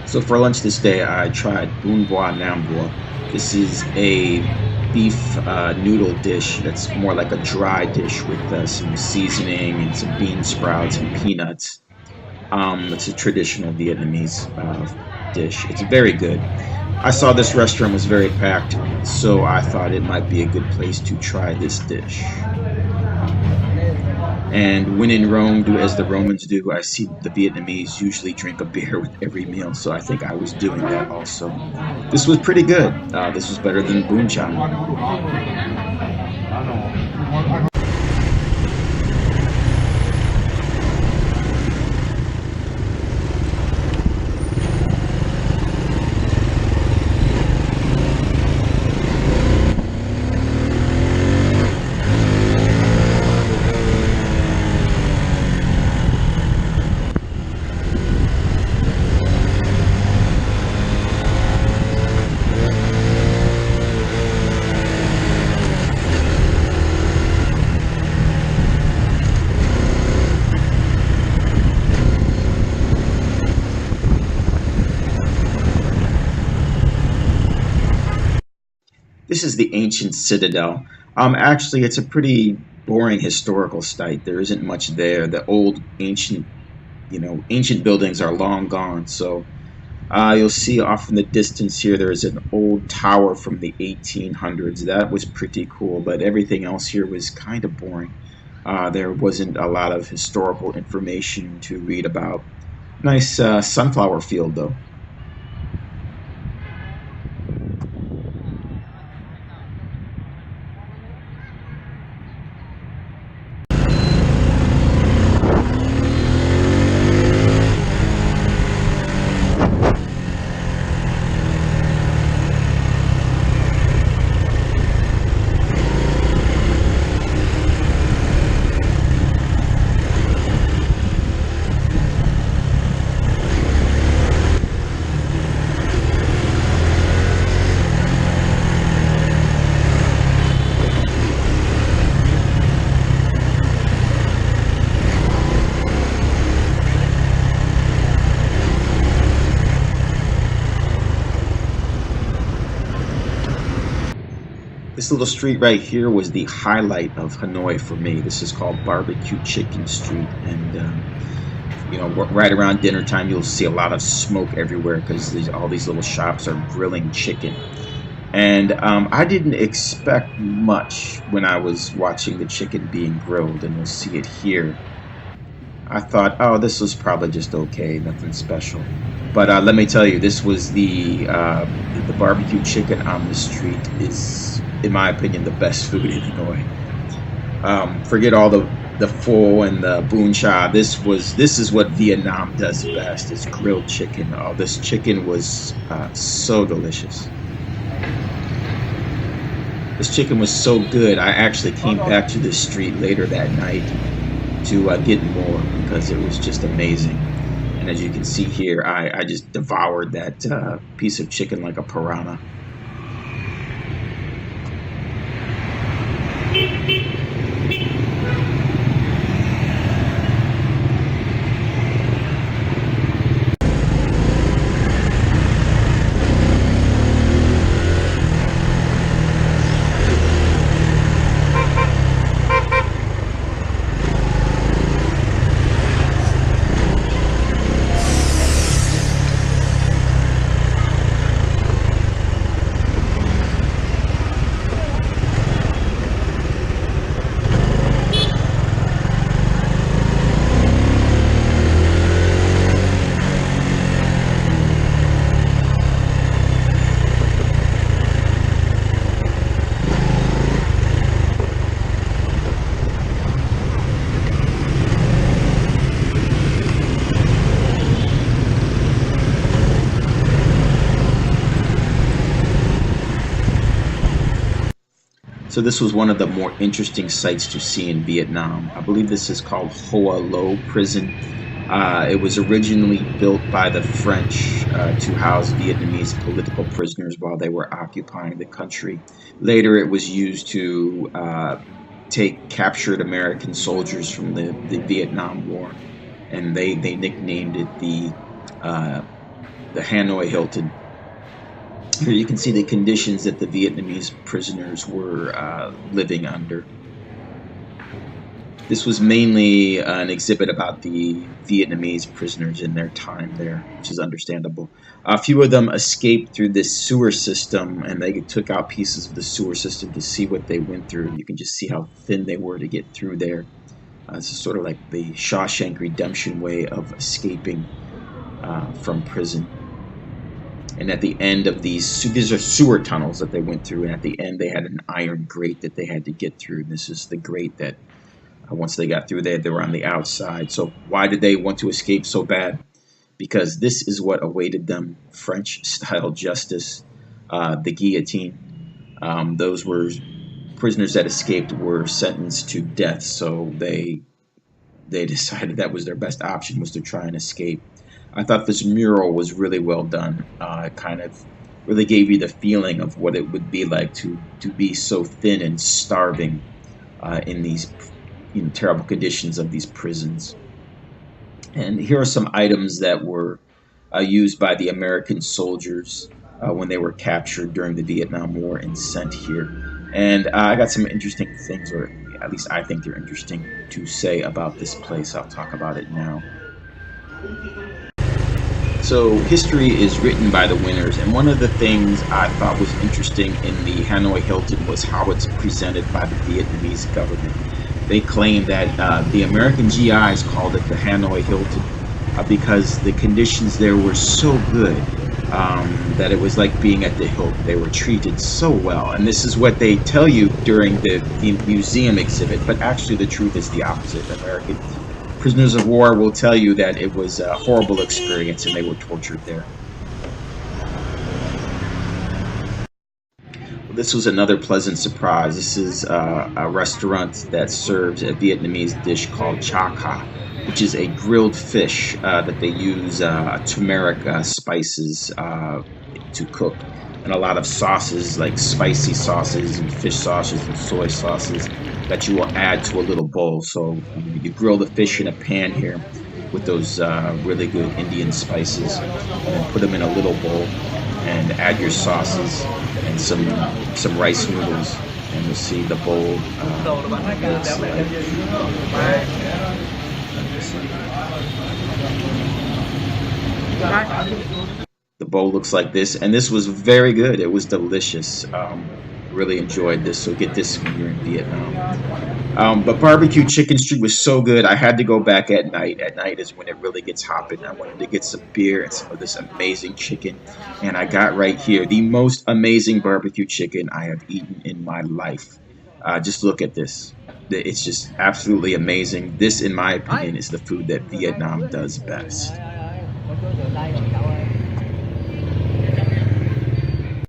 So for lunch this day, I tried bún bò nam bò. This is a beef noodle dish that's more like a dry dish with some seasoning and some bean sprouts and peanuts. It's a traditional Vietnamese dish. It's very good. I saw this restaurant was very packed, so I thought it might be a good place to try this dish. And when in Rome, do as the Romans do. I see the Vietnamese usually drink a beer with every meal, so I think I was doing that also. This was pretty good. This was better than Boon Cha. This is the ancient Citadel. Actually, it's a pretty boring historical site. There isn't much there. The old ancient buildings are long gone. So you'll see off in the distance here, there's an old tower from the 1800s. That was pretty cool, but everything else here was kind of boring. There wasn't a lot of historical information to read about. Nice sunflower field, though. This little street right here was the highlight of Hanoi for me. This is called BBQ Street, and right around dinner time, you'll see a lot of smoke everywhere because all these little shops are grilling chicken. And I didn't expect much when I was watching the chicken being grilled, and you'll see it here. I thought, oh, this was probably just okay, nothing special. But let me tell you, this was the barbecue chicken on the street is, in my opinion, the best food in Hanoi. Forget all the pho and the bún cha. This is what Vietnam does best. Is grilled chicken. Oh, this chicken was so delicious. This chicken was so good. I actually came back to this street later that night to get more because it was just amazing. And as you can see here, I just devoured that piece of chicken like a piranha. So this was one of the more interesting sites to see in Vietnam. I believe this is called Hoa Lo Prison. It was originally built by the French to house Vietnamese political prisoners while they were occupying the country. Later it was used to take captured American soldiers from the Vietnam War, and they nicknamed it the the Hanoi Hilton. Here you can see the conditions that the Vietnamese prisoners were living under. This was mainly an exhibit about the Vietnamese prisoners in their time there, which is understandable. A few of them escaped through this sewer system, and they took out pieces of the sewer system to see what they went through. You can just see how thin they were to get through there. This is sort of like the Shawshank Redemption way of escaping from prison. And at the end of these are sewer tunnels that they went through, and at the end they had an iron grate that they had to get through. And this is the grate that once they got through there, they were on the outside. So why did they want to escape so bad? Because this is what awaited them: French-style justice, the guillotine. Those were prisoners that escaped were sentenced to death. So they decided that was their best option, was to try and escape. I thought this mural was really well done. It kind of really gave you the feeling of what it would be like to be so thin and starving in these terrible conditions of these prisons. And here are some items that were used by the American soldiers when they were captured during the Vietnam War and sent here. And I got some interesting things, or at least I think they're interesting, to say about this place. I'll talk about it now. So history is written by the winners, and one of the things I thought was interesting in the Hanoi Hilton was how it's presented by the Vietnamese government. They claim that the American GIs called it the Hanoi Hilton because the conditions there were so good that it was like being at the Hilton. They were treated so well, and this is what they tell you during the museum exhibit, but actually the truth is the opposite. American prisoners of war will tell you that it was a horrible experience and they were tortured there. This was another pleasant surprise. This is a restaurant that serves a Vietnamese dish called cha ca, which is a grilled fish that they use turmeric spices to cook, and a lot of sauces like spicy sauces and fish sauces and soy sauces that you will add to a little bowl. So you grill the fish in a pan here with those really good Indian spices, and then put them in a little bowl and add your sauces and some rice noodles, and you'll see the bowl looks like. The bowl looks like this, and this was very good. It was delicious. Really enjoyed this, so get this when you're in Vietnam. But BBQ Chicken Street was so good, I had to go back at night. At night is when it really gets hopping. I wanted to get some beer and some of this amazing chicken, and I got right here the most amazing barbecue chicken I have eaten in my life. Just look at this. It's just absolutely amazing. This, in my opinion, is the food that Vietnam does best.